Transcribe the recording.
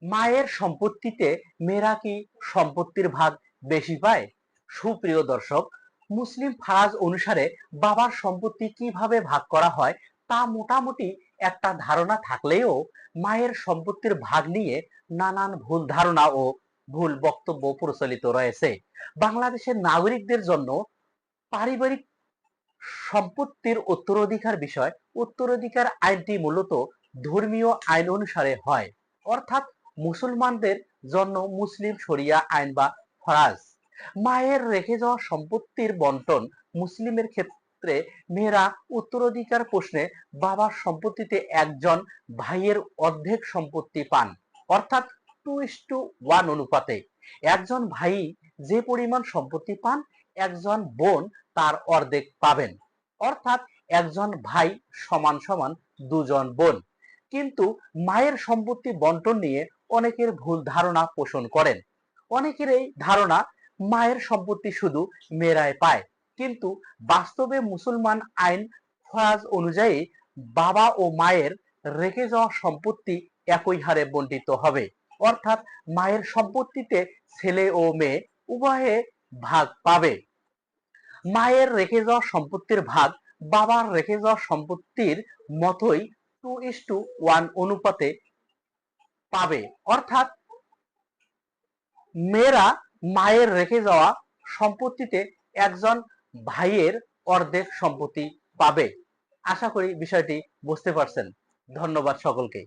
মায়ের সম্পত্তিতে মেয়েরা কি সম্পত্তির ভাগ বেশি পায়? সুপ্রিয় দর্শক, মুসলিম ফারাজ অনুসারে বাবার সম্পত্তি কিভাবে ভাগ করা হয় তা মোটামুটি একটা ধারণা থাকলেও মায়ের সম্পত্তির ভাগ নিয়ে নানান ভুল ধারণা ও ভুল বক্তব্য প্রচলিত রয়েছে। বাংলাদেশের নাগরিকদের জন্য পারিবারিক সম্পত্তির উত্তরাধিকার বিষয় উত্তরাধিকার আইনটি মূলত ধর্মীয় আইন অনুসারে হয়, অর্থাৎ মুসলমানদের জন্য মুসলিম শরিয়া আইন বা ফরাজ। মায়ের রেখে যাওয়া সম্পত্তির বন্টন মুসলিমের ক্ষেত্রে মেয়েরা উত্তরাধিকার প্রশ্নে বাবার সম্পত্তিতে একজন ভাইয়ের অর্ধেক সম্পত্তি পান, অর্থাৎ 2:1 অনুপাতে। একজন ভাই যে পরিমাণ সম্পত্তি পান, একজন বোন তার অর্ধেক পাবেন, অর্থাৎ একজন ভাই সমান সমান দুজন বোন। কিন্তু মায়ের সম্পত্তি বন্টন নিয়ে অনেকের ভুল ধারণা পোষণ করেন। অনেকের এই ধারণা মায়ের সম্পত্তি শুধু মেয়েরাই পায়, কিন্তু বাস্তবে মুসলমান আইন ফরাজ অনুযায়ী বাবা ও মায়ের রেখে যাওয়া সম্পত্তি একই হারে বন্টিত হবে, অর্থাৎ মায়ের সম্পত্তিতে ছেলে ও মেয়ে উভয়ে ভাগ পাবে। মায়ের রেখে যাওয়া সম্পত্তির ভাগ বাবার রেখে যাওয়া সম্পত্তির মতোই 2:1 অনুপাতে পাবে, অর্থাৎ মেয়েরা মায়ের রেখে যাওয়া সম্পত্তিতে একজন ভাইয়ের অর্ধেক সম্পত্তি পাবে। আশা করি বিষয়টি বুঝতে পারছেন। ধন্যবাদ সকলকে।